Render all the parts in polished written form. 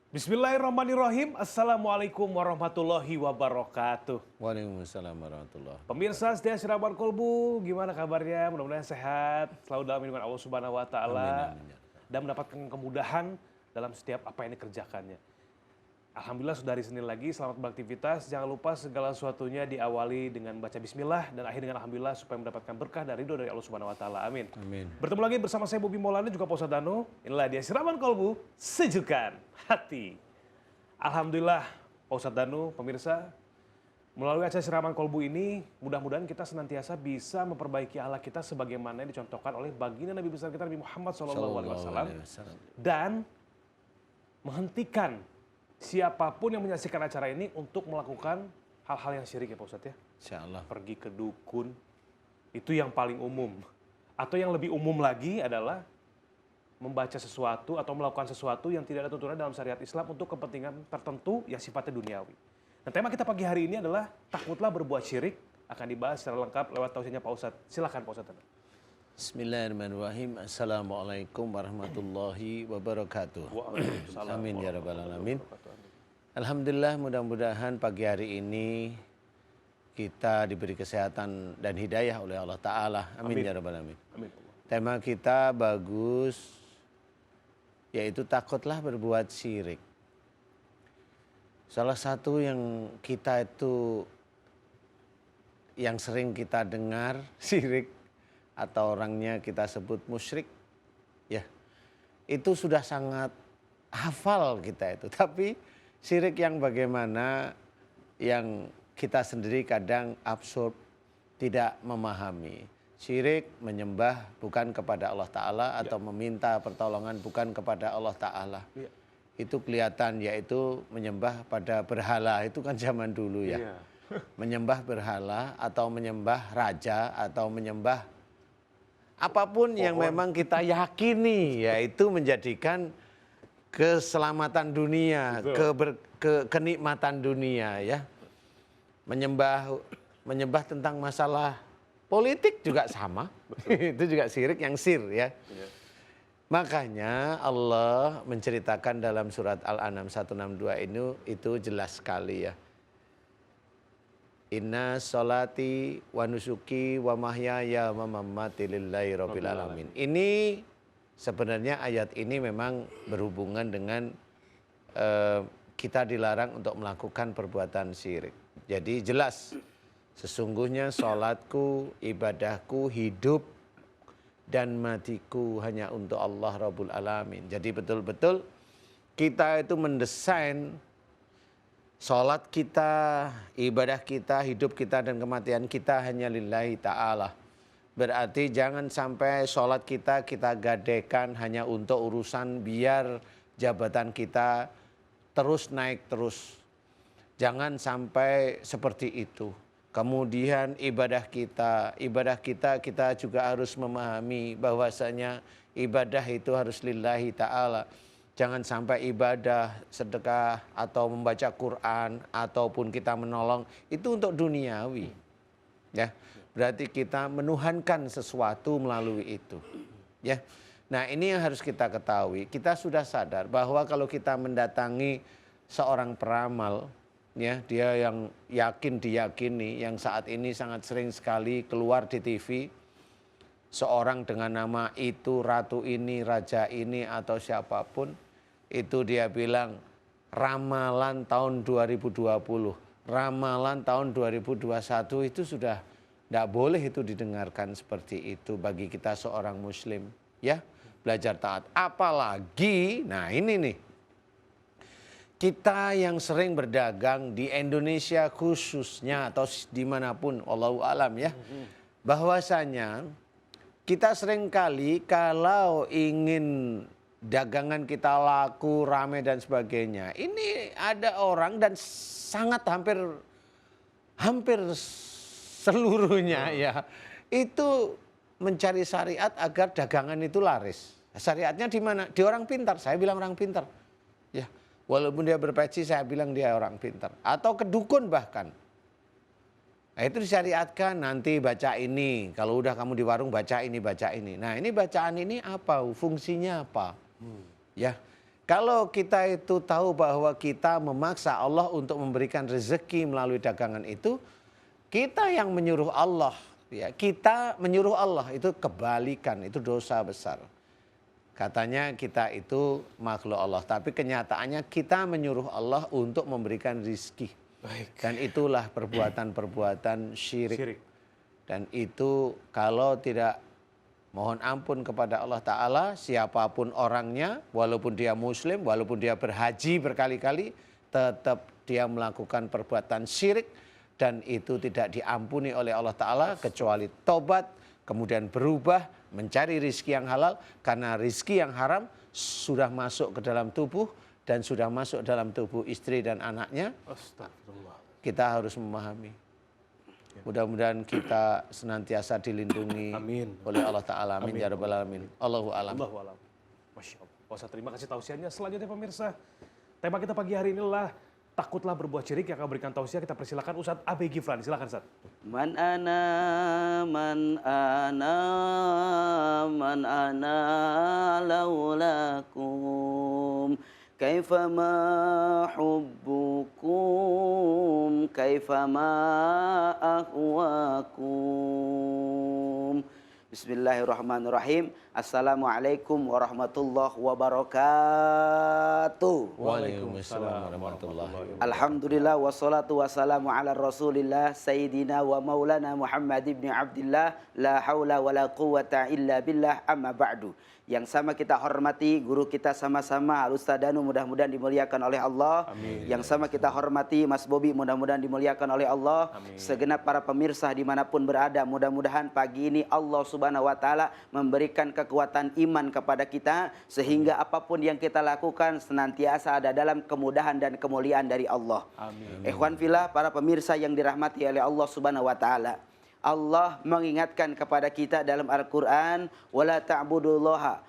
Bismillahirrahmanirrahim. Assalamualaikum warahmatullahi wabarakatuh. Waalaikumsalam warahmatullah. Pemirsa setia Siraman Kolbu, gimana kabarnya? Mudah-mudahan sehat, selalu dalam lindungan Allah Subhanahu wa taala Amin, amin. dan mendapatkan kemudahan dalam setiap apa yang dikerjakannya. Alhamdulillah sudah hari Senin lagi, selamat beraktivitas. Jangan lupa segala sesuatunya diawali dengan baca bismillah dan akhir dengan alhamdulillah supaya mendapatkan berkah dan ridho dari Allah Subhanahu wa taala. Amin. Amin. Bertemu lagi bersama saya Bobi Maulana juga Pak Ustadz Danu. Inilah dia Siraman Kolbu, sejukkan hati. Alhamdulillah Pak Ustadz Danu, pemirsa, melalui acara Siraman Kolbu ini mudah-mudahan kita senantiasa bisa memperbaiki akhlak kita sebagaimana yang dicontohkan oleh baginda Nabi besar kita Nabi Muhammad SAW dan menghentikan siapapun yang menyaksikan acara ini untuk melakukan hal-hal yang syirik ya Pak Ustadz ya. Insyaallah. Pergi ke dukun, itu yang paling umum. Atau yang lebih umum lagi adalah membaca sesuatu atau melakukan sesuatu yang tidak ada tuntunan dalam syariat Islam untuk kepentingan tertentu yang sifatnya duniawi. Dan tema kita pagi hari ini adalah takutlah berbuat syirik, akan dibahas secara lengkap lewat tausiahnya Pak Ustadz. Silakan Pak Ustadz. Bismillahirrahmanirrahim. Assalamualaikum warahmatullahi wabarakatuh. Waalaikumsalam. Amin ya rabbal alamin. Alhamdulillah, mudah-mudahan pagi hari ini kita diberi kesehatan dan hidayah oleh Allah Ta'ala. Amin, ya rabbal alamin. Amin. Tema kita bagus, yaitu takutlah berbuat syirik. Salah satu yang kita itu, yang sering kita dengar syirik, atau orangnya kita sebut musyrik, ya itu sudah sangat hafal kita itu. Tapi syirik yang bagaimana yang kita sendiri kadang absurd, tidak memahami. Syirik menyembah bukan kepada Allah Ta'ala atau meminta pertolongan bukan kepada Allah Ta'ala. Ya. Itu kelihatan, yaitu menyembah pada berhala, itu kan zaman dulu ya. Ya. Menyembah berhala atau menyembah raja atau menyembah apapun yang memang kita yakini, yaitu menjadikan keselamatan dunia, kenikmatan dunia ya. Menyembah tentang masalah politik juga sama. Itu juga syirik yang sir ya. Makanya Allah menceritakan dalam surat Al-An'am 162 ini itu jelas sekali ya. Inna sholati wa nusuki wa mahyaya wa mamati lillahi rabbil alamin. Ini sebenarnya ayat ini memang berhubungan dengan kita dilarang untuk melakukan perbuatan syirik. Jadi jelas sesungguhnya sholatku, ibadahku, hidup dan matiku hanya untuk Allah Rabbul Alamin. Jadi betul-betul kita itu mendesain sholat kita, ibadah kita, hidup kita, dan kematian kita hanya lillahi ta'ala. Berarti jangan sampai sholat kita gadekan hanya untuk urusan biar jabatan kita terus naik terus. Jangan sampai seperti itu. Kemudian ibadah kita juga harus memahami bahwasanya ibadah itu harus lillahi ta'ala. Jangan sampai ibadah, sedekah, atau membaca Quran, ataupun kita menolong, itu untuk duniawi. Ya, berarti kita menuhankan sesuatu melalui itu. Ya, nah ini yang harus kita ketahui. Kita sudah sadar bahwa kalau kita mendatangi seorang peramal, ya, dia yang diyakini, yang saat ini sangat sering sekali keluar di TV, seorang dengan nama itu, ratu ini, raja ini, atau siapapun, itu dia bilang ramalan tahun 2020, ramalan tahun 2021 itu sudah tidak boleh itu didengarkan seperti itu bagi kita seorang muslim. Ya, belajar taat. Apalagi, nah ini nih, kita yang sering berdagang di Indonesia khususnya atau dimanapun, wallahu alam ya, bahwasanya kita sering kali kalau ingin dagangan kita laku, rame dan sebagainya, ini ada orang dan sangat hampir seluruhnya ya, itu mencari syariat agar dagangan itu laris. Syariatnya di mana? Di orang pintar. Saya bilang orang pintar. Ya, walaupun dia berpeci, saya bilang dia orang pintar. Atau kedukun bahkan. Nah, itu disyariatkan, nanti baca ini. Kalau udah kamu di warung baca ini, baca ini. Nah, ini bacaan ini apa? Fungsinya apa? Ya. Kalau kita itu tahu bahwa kita memaksa Allah untuk memberikan rezeki melalui dagangan itu, kita yang menyuruh Allah, ya, kita menyuruh Allah itu kebalikan, itu dosa besar. Katanya kita itu makhluk Allah, tapi kenyataannya kita menyuruh Allah untuk memberikan rizki. Baik. Dan itulah perbuatan-perbuatan syirik. Syirik. Dan itu kalau tidak mohon ampun kepada Allah Ta'ala, siapapun orangnya, walaupun dia muslim, walaupun dia berhaji berkali-kali, tetap dia melakukan perbuatan syirik, dan itu tidak diampuni oleh Allah Ta'ala, kecuali tobat, kemudian berubah, mencari rizki yang halal, karena rizki yang haram sudah masuk ke dalam tubuh, dan sudah masuk dalam tubuh istri dan anaknya. Astagfirullah. Kita harus memahami. Mudah-mudahan kita senantiasa dilindungi Amin. oleh Allah Ta'ala. Amin. Ya Rabbal Alamin. Allahu a'lam. Allahu a'lam. Masya Allah. Pak Ustadz, terima kasih tausiahnya. Selanjutnya pemirsa, tema kita pagi hari ini adalah takutlah berbuat syirik. Yang akan berikan tausiah, kita persilakan Ustadz Abe Giflan. Silakan Ustadz. Man ana laulakum kaifama hubbukum kaifama ahwakum. Bismillahirrahmanirrahim. Assalamualaikum warahmatullahi wabarakatuh. Waalaikumsalam warahmatullahi wabarakatuh. Alhamdulillah wassalatu wassalamu ala rasulillah Sayyidina wa maulana Muhammad ibn Abdillah. La hawla wa la quwata illa billah, amma ba'du. Yang sama kita hormati guru kita sama-sama Al-Ustaz Danu, mudah-mudahan dimuliakan oleh Allah. Amin. Yang sama kita hormati Mas Bobi, mudah-mudahan dimuliakan oleh Allah. Amin. Segenap para pemirsa dimanapun berada, mudah-mudahan pagi ini Allah Subhanahu wa Ta'ala memberikan kekuatan iman kepada kita, sehingga apapun yang kita lakukan senantiasa ada dalam kemudahan dan kemuliaan dari Allah. Amin. Ikhwan fillah, para pemirsa yang dirahmati oleh Allah Subhanahu wa Ta'ala, Allah mengingatkan kepada kita dalam Al-Quran, wala ta'budullaha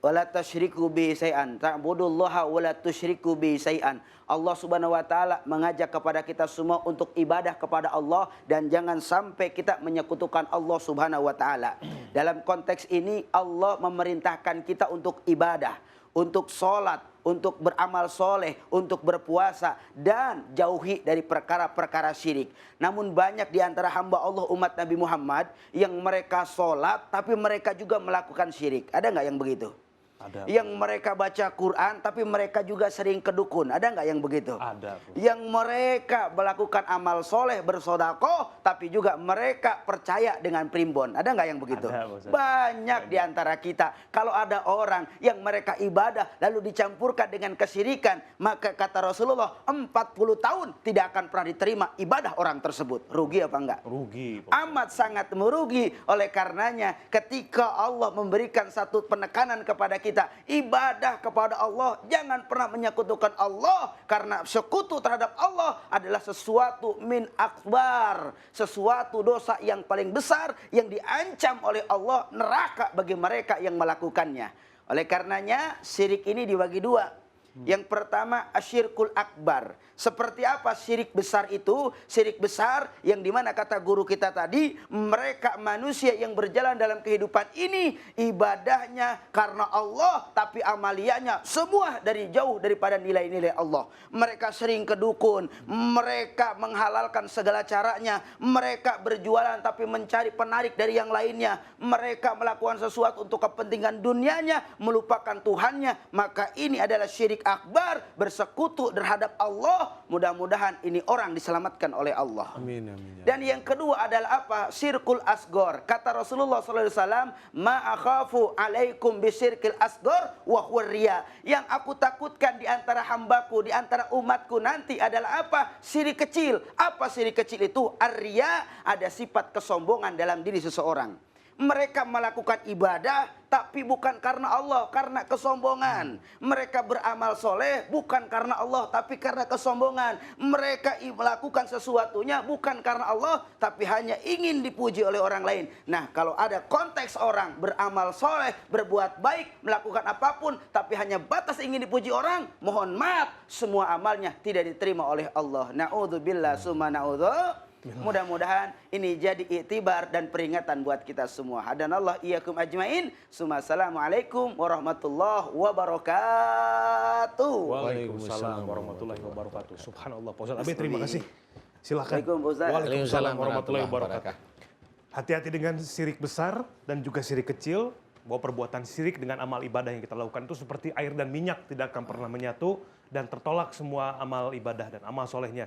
wala tusyriku bihi syai'an, ta'budullaha wala tusyriku bihi syai'an. Allah Subhanahu wa Ta'ala mengajak kepada kita semua untuk ibadah kepada Allah, dan jangan sampai kita menyekutukan Allah Subhanahu wa Ta'ala. Dalam konteks ini Allah memerintahkan kita untuk ibadah, untuk sholat, untuk beramal soleh, untuk berpuasa, dan jauhi dari perkara-perkara syirik. Namun banyak di antara hamba Allah umat Nabi Muhammad yang mereka sholat tapi mereka juga melakukan syirik. Ada nggak yang begitu? Ada. Yang mereka baca Quran tapi mereka juga sering ke dukun. Ada nggak yang begitu? Ada. Yang mereka melakukan amal soleh, bersodakoh, tapi juga mereka percaya dengan primbon. Ada nggak yang begitu? Ada, Ustaz. Banyak di antara kita. Kalau ada orang yang mereka ibadah lalu dicampurkan dengan kesyirikan, maka kata Rasulullah 40 tahun tidak akan pernah diterima ibadah orang tersebut. Rugi apa enggak? Rugi. Pak Ustadz. Amat sangat merugi. Oleh karenanya ketika Allah memberikan satu penekanan kepada kita, ibadah kepada Allah, jangan pernah menyekutukan Allah, karena sekutu terhadap Allah adalah sesuatu min akbar, sesuatu dosa yang paling besar yang diancam oleh Allah, neraka bagi mereka yang melakukannya. Oleh karenanya syirik ini dibagi dua. Yang pertama asyirkul akbar. Seperti apa syirik besar itu? Syirik besar yang dimana kata guru kita tadi, mereka manusia yang berjalan dalam kehidupan ini ibadahnya karena Allah, tapi amaliannya semua dari jauh daripada nilai-nilai Allah. Mereka sering ke dukun, mereka menghalalkan segala caranya, mereka berjualan tapi mencari penarik dari yang lainnya, mereka melakukan sesuatu untuk kepentingan dunianya, melupakan Tuhannya. Maka ini adalah syirik akbar, bersekutu terhadap Allah. Mudah-mudahan ini orang diselamatkan oleh Allah. Amin, amin. Dan yang kedua adalah apa? Syirkul asgor. Kata Rasulullah SAW, ma akhafu alaikum bisyirkil asgor wa huwa riya. Yang aku takutkan di antara hambaku, di antara umatku nanti adalah apa? Syirik kecil. Apa syirik kecil itu? Ar-riya, ada sifat kesombongan dalam diri seseorang. Mereka melakukan ibadah tapi bukan karena Allah, karena kesombongan. Mereka beramal soleh bukan karena Allah, tapi karena kesombongan. Mereka melakukan sesuatunya bukan karena Allah, tapi hanya ingin dipuji oleh orang lain. Nah, kalau ada konteks orang beramal soleh, berbuat baik, melakukan apapun, tapi hanya batas ingin dipuji orang, mohon maaf, semua amalnya tidak diterima oleh Allah. Na'udzubillah summa na'udzu. Mudah-mudahan ini jadi iktibar dan peringatan buat kita semua. Hadanallah iyyakum ajmain. Assalamualaikum warahmatullahi wabarakatuh. Waalaikumsalam warahmatullahi wabarakatuh. Subhanallah, Pak Ustadz Abe, terima kasih. Silakan. Waalaikumsalam. Waalaikumsalam warahmatullahi wabarakatuh. Hati-hati dengan syirik besar dan juga syirik kecil. Bahwa perbuatan syirik dengan amal ibadah yang kita lakukan itu seperti air dan minyak, tidak akan pernah menyatu dan tertolak semua amal ibadah dan amal solehnya.